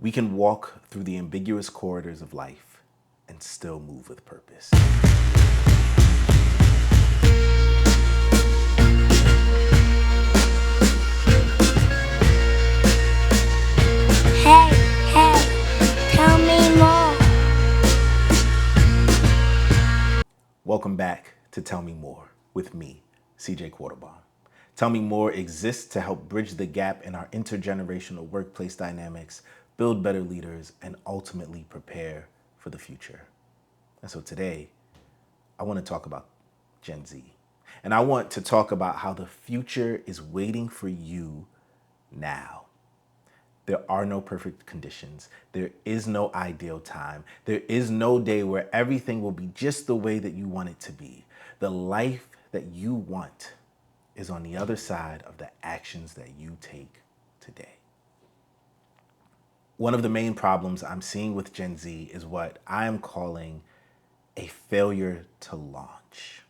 We can walk through the ambiguous corridors of life and still move with purpose. Hey, tell me more. Welcome back to Tell Me More with me, CJ Quartlbaum. Tell Me More exists to help bridge the gap in our intergenerational workplace dynamics, build better leaders, and ultimately prepare for the future. And so today, I want to talk about Gen Z. And I want to talk about how the future is waiting for you now. There are no perfect conditions. There is no ideal time. There is no day where everything will be just the way that you want it to be. The life that you want is on the other side of the actions that you take today. One of the main problems I'm seeing with Gen Z is what I am calling a failure to launch.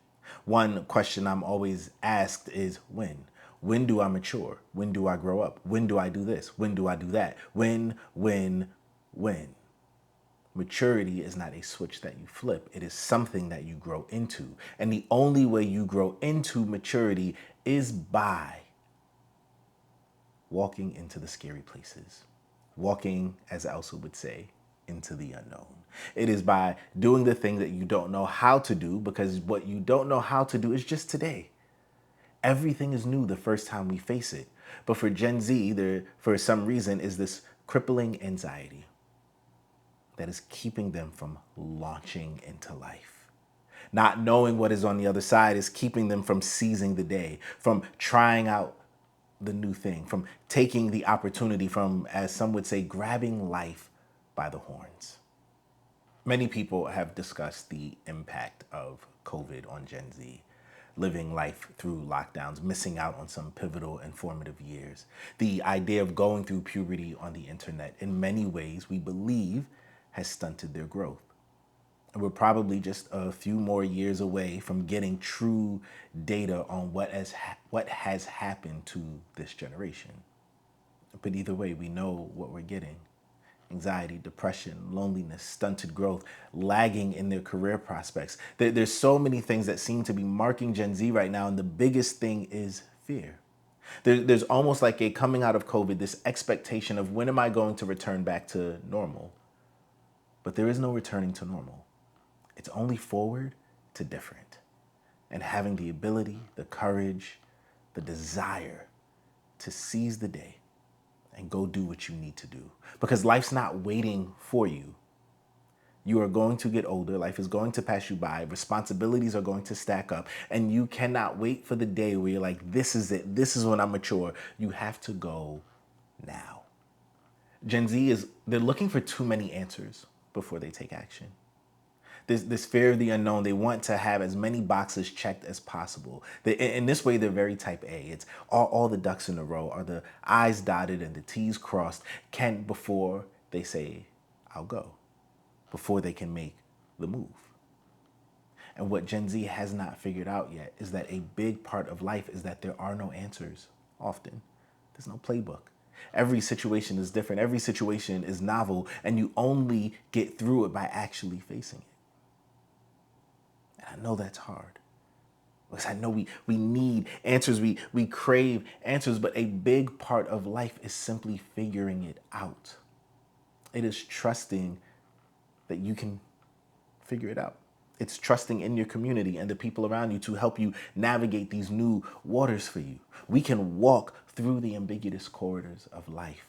One question I'm always asked is when? When do I mature? When do I grow up? When do I do this? When do I do that? When? Maturity is not a switch that you flip. It is something that you grow into. And the only way you grow into maturity is by walking into the scary places. Walking, as Elsa would say, into the unknown. It is by doing the thing that you don't know how to do, because what you don't know how to do is just today. Everything is new the first time we face it. But for Gen Z, there, for some reason, is this crippling anxiety that is keeping them from launching into life. Not knowing what is on the other side is keeping them from seizing the day, from trying out the new thing, from taking the opportunity, from, as some would say, grabbing life by the horns. Many people have discussed the impact of COVID on Gen Z, living life through lockdowns, missing out on some pivotal and formative years. The idea of going through puberty on the internet, in many ways, we believe, has stunted their growth. And we're probably just a few more years away from getting true data on what has happened to this generation. But either way, we know what we're getting. Anxiety, depression, loneliness, stunted growth, lagging in their career prospects. There's so many things that seem to be marking Gen Z right now, and the biggest thing is fear. There's almost like a coming out of COVID, this expectation of when am I going to return back to normal? But there is no returning to normal. It's only forward to different. And having the ability, the courage, the desire to seize the day and go do what you need to do. Because life's not waiting for you. You are going to get older. Life is going to pass you by. Responsibilities are going to stack up. And you cannot wait for the day where you're like, this is it. This is when I'm mature. You have to go now. Gen Z they're looking for too many answers before they take action. This fear of the unknown, they want to have as many boxes checked as possible. In this way, they're very type A. It's all the ducks in a row, are the I's dotted and the T's crossed, before they say, I'll go, before they can make the move. And what Gen Z has not figured out yet is that a big part of life is that there are no answers often. There's no playbook. Every situation is different. Every situation is novel, and you only get through it by actually facing it. I know that's hard. Because I know we need answers, we crave answers, but a big part of life is simply figuring it out. It is trusting that you can figure it out. It's trusting in your community and the people around you to help you navigate these new waters for you. We can walk through the ambiguous corridors of life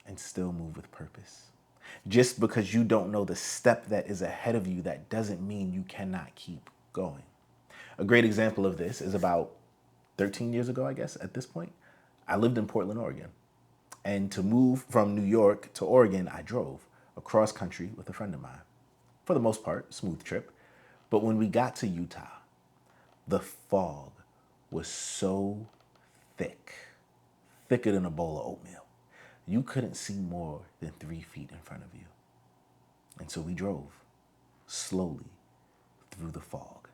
and still move with purpose. Just because you don't know the step that is ahead of you, that doesn't mean you cannot keep going. A great example of this is about 13 years ago, I guess, at this point. I lived in Portland, Oregon. And to move from New York to Oregon, I drove across country with a friend of mine. For the most part, smooth trip. But when we got to Utah, the fog was so thick, thicker than a bowl of oatmeal. You couldn't see more than 3 feet in front of you. And so we drove slowly through the fog.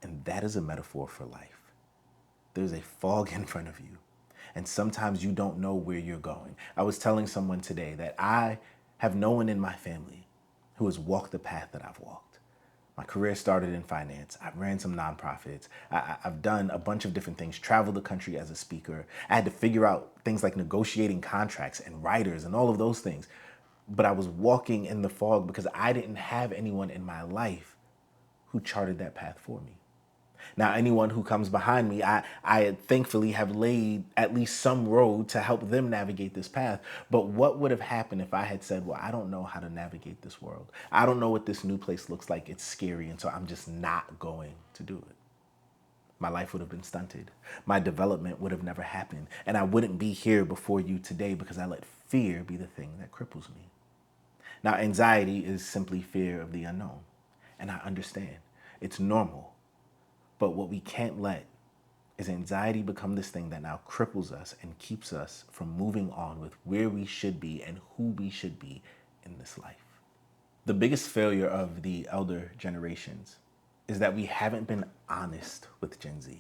And that is a metaphor for life. There's a fog in front of you. And sometimes you don't know where you're going. I was telling someone today that I have no one in my family who has walked the path that I've walked. My career started in finance. I've ran some nonprofits. I've done a bunch of different things, traveled the country as a speaker. I had to figure out things like negotiating contracts and writers and all of those things. But I was walking in the fog because I didn't have anyone in my life who charted that path for me. Now, anyone who comes behind me, I thankfully have laid at least some road to help them navigate this path. But what would have happened if I had said, well, I don't know how to navigate this world. I don't know what this new place looks like. It's scary. And so I'm just not going to do it. My life would have been stunted. My development would have never happened. And I wouldn't be here before you today because I let fear be the thing that cripples me. Now, anxiety is simply fear of the unknown. And I understand. It's normal. But what we can't let is anxiety become this thing that now cripples us and keeps us from moving on with where we should be and who we should be in this life. The biggest failure of the elder generations is that we haven't been honest with Gen Z.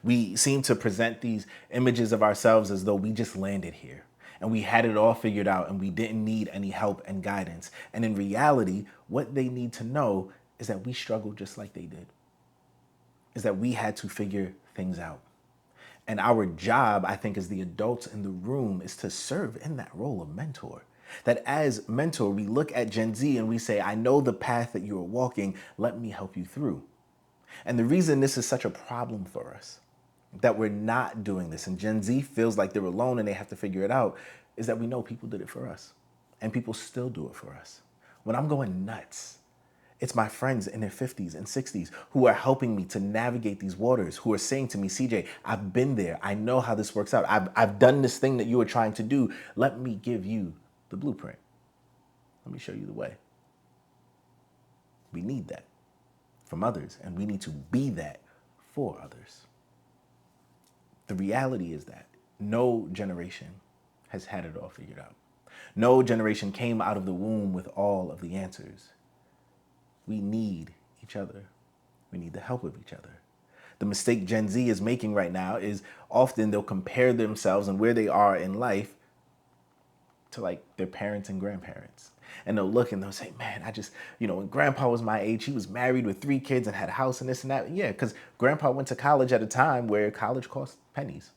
We seem to present these images of ourselves as though we just landed here and we had it all figured out and we didn't need any help and guidance. And in reality, what they need to know is that we struggled just like they did, is that we had to figure things out. And our job, I think, as the adults in the room is to serve in that role of mentor. That as mentor, we look at Gen Z and we say, I know the path that you are walking, let me help you through. And the reason this is such a problem for us, that we're not doing this, and Gen Z feels like they're alone and they have to figure it out, is that we know people did it for us. And people still do it for us. When I'm going nuts, it's my friends in their 50s and 60s who are helping me to navigate these waters, who are saying to me, CJ, I've been there. I know how this works out. I've done this thing that you were trying to do. Let me give you the blueprint. Let me show you the way. We need that from others, and we need to be that for others. The reality is that no generation has had it all figured out. No generation came out of the womb with all of the answers. We need each other. We need the help of each other. The mistake Gen Z is making right now is often they'll compare themselves and where they are in life to like their parents and grandparents. And they'll look and they'll say, man, when grandpa was my age, he was married with 3 kids and had a house and this and that. Yeah, because grandpa went to college at a time where college cost pennies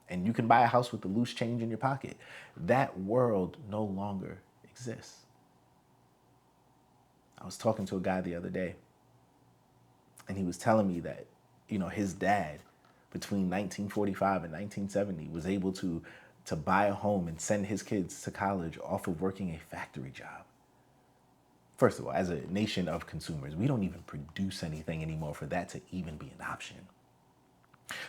and you can buy a house with the loose change in your pocket. That world no longer exists. I was talking to a guy the other day, and he was telling me that, his dad between 1945 and 1970 was able to buy a home and send his kids to college off of working a factory job. First of all, as a nation of consumers, we don't even produce anything anymore for that to even be an option.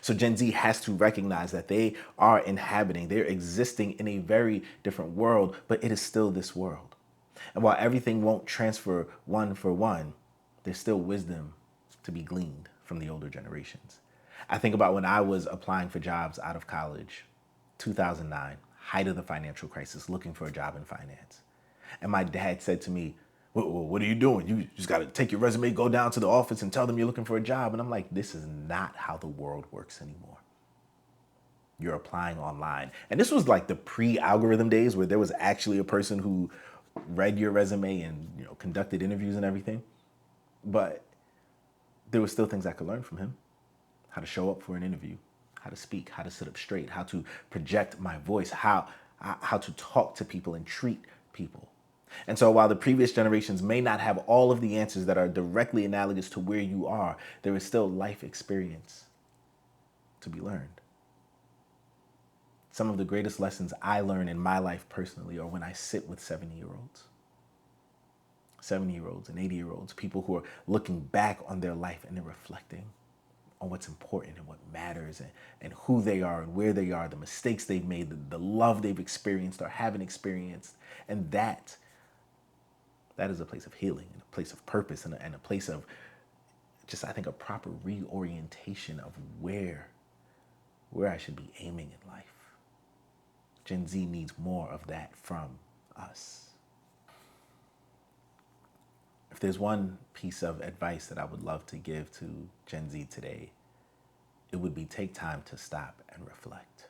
So Gen Z has to recognize that they are they're existing in a very different world, but it is still this world. And while everything won't transfer one for one, there's still wisdom to be gleaned from the older generations. I think about when I was applying for jobs out of college, 2009, height of the financial crisis, looking for a job in finance. And my dad said to me, what are you doing? You just got to take your resume, go down to the office and tell them you're looking for a job. And I'm like, this is not how the world works anymore. You're applying online. And this was like the pre-algorithm days where there was actually a person who read your resume and conducted interviews and everything. But there were still things I could learn from him. How to show up for an interview, how to speak, how to sit up straight, how to project my voice, how to talk to people and treat people. And so while the previous generations may not have all of the answers that are directly analogous to where you are, there is still life experience to be learned. Some of the greatest lessons I learn in my life personally are when I sit with 70-year-olds and 80-year-olds, people who are looking back on their life and they're reflecting on what's important and what matters and who they are and where they are, the mistakes they've made, the love they've experienced or haven't experienced. And that is a place of healing and a place of purpose and a place of just, I think, a proper reorientation of where I should be aiming in life. Gen Z needs more of that from us. If there's one piece of advice that I would love to give to Gen Z today, it would be take time to stop and reflect.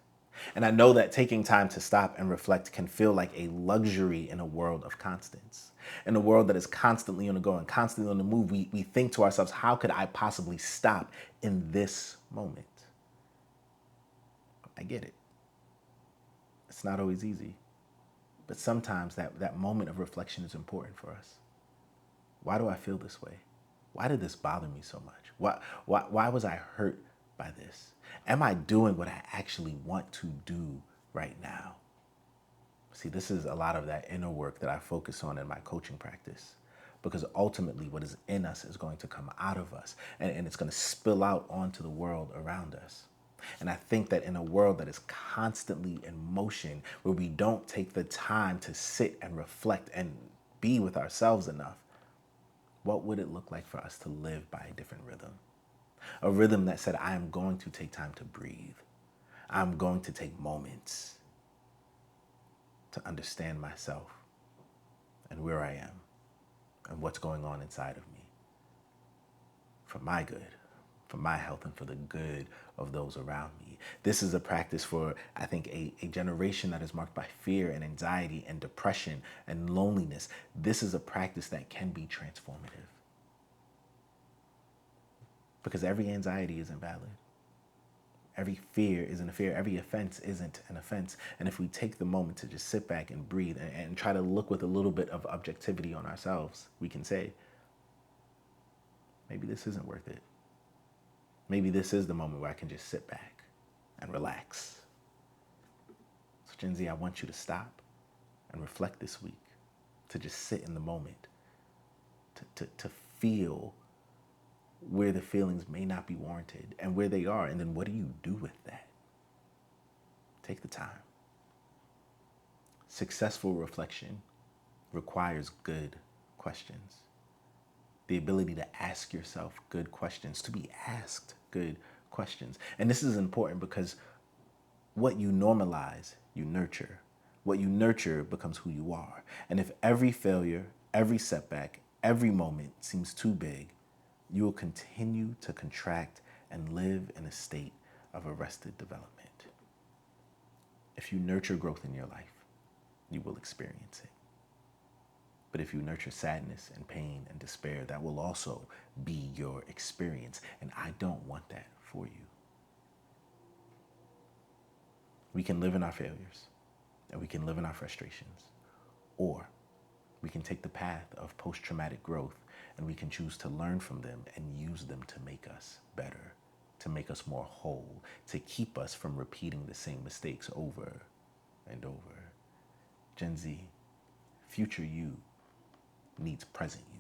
And I know that taking time to stop and reflect can feel like a luxury in a world of constants. In a world that is constantly on the go and constantly on the move, we think to ourselves, how could I possibly stop in this moment? I get it. It's not always easy. But sometimes that moment of reflection is important for us. Why do I feel this way? Why did this bother me so much? Why was I hurt by this? Am I doing what I actually want to do right now? See, this is a lot of that inner work that I focus on in my coaching practice, because ultimately what is in us is going to come out of us, and it's going to spill out onto the world around us. And I think that in a world that is constantly in motion, where we don't take the time to sit and reflect and be with ourselves enough, what would it look like for us to live by a different rhythm? A rhythm that said, I am going to take time to breathe. I'm going to take moments to understand myself and where I am and what's going on inside of me, for my good, for my health, and for the good of those around me. This is a practice for, I think, a generation that is marked by fear and anxiety and depression and loneliness. This is a practice that can be transformative, because every anxiety isn't valid. Every fear isn't a fear. Every offense isn't an offense. And if we take the moment to just sit back and breathe and try to look with a little bit of objectivity on ourselves, we can say, maybe this isn't worth it. Maybe this is the moment where I can just sit back and relax. So Gen Z, I want you to stop and reflect this week, to just sit in the moment, to feel where the feelings may not be warranted and where they are. And then what do you do with that? Take the time. Successful reflection requires good questions. The ability to ask yourself good questions, to be asked good questions. And this is important because what you normalize, you nurture. What you nurture becomes who you are. And if every failure, every setback, every moment seems too big, you will continue to contract and live in a state of arrested development. If you nurture growth in your life, you will experience it. But if you nurture sadness and pain and despair, that will also be your experience. And I don't want that for you. We can live in our failures and we can live in our frustrations, or we can take the path of post-traumatic growth and we can choose to learn from them and use them to make us better, to make us more whole, to keep us from repeating the same mistakes over and over. Gen Z, future you needs present you.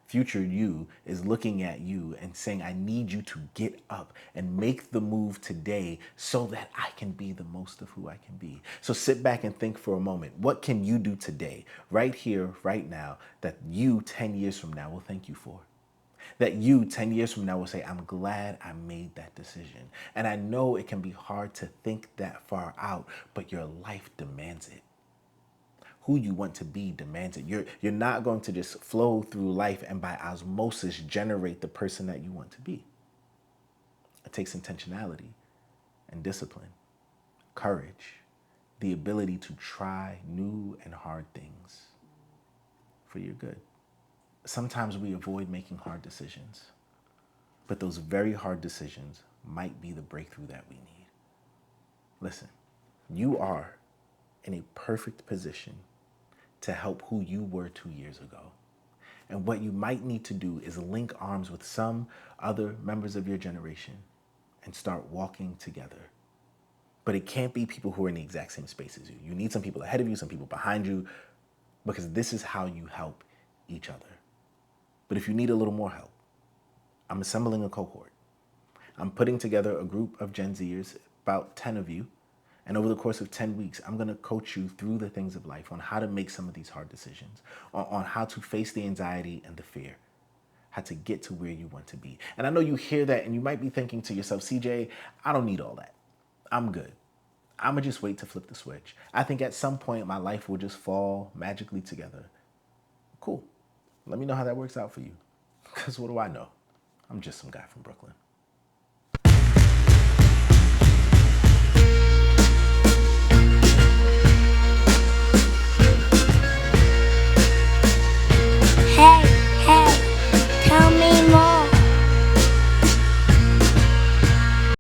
Future you is looking at you and saying, I need you to get up and make the move today so that I can be the most of who I can be. So sit back and think for a moment. What can you do today, right here, right now, that you 10 years from now will thank you for? That you 10 years from now will say, I'm glad I made that decision. And I know it can be hard to think that far out, but your life demands it. Who you want to be demands it. You're not going to just flow through life and by osmosis generate the person that you want to be. It takes intentionality and discipline, courage, the ability to try new and hard things for your good. Sometimes we avoid making hard decisions, but those very hard decisions might be the breakthrough that we need. Listen, you are in a perfect position to help who you were 2 years ago. And what you might need to do is link arms with some other members of your generation and start walking together. But it can't be people who are in the exact same space as you. You need some people ahead of you, some people behind you, because this is how you help each other. But if you need a little more help, I'm assembling a cohort. I'm putting together a group of Gen Zers, about 10 of you, and over the course of 10 weeks, I'm going to coach you through the things of life on how to make some of these hard decisions, on how to face the anxiety and the fear, how to get to where you want to be. And I know you hear that and you might be thinking to yourself, CJ, I don't need all that. I'm good. I'm going to just wait to flip the switch. I think at some point my life will just fall magically together. Cool. Let me know how that works out for you. Because what do I know? I'm just some guy from Brooklyn.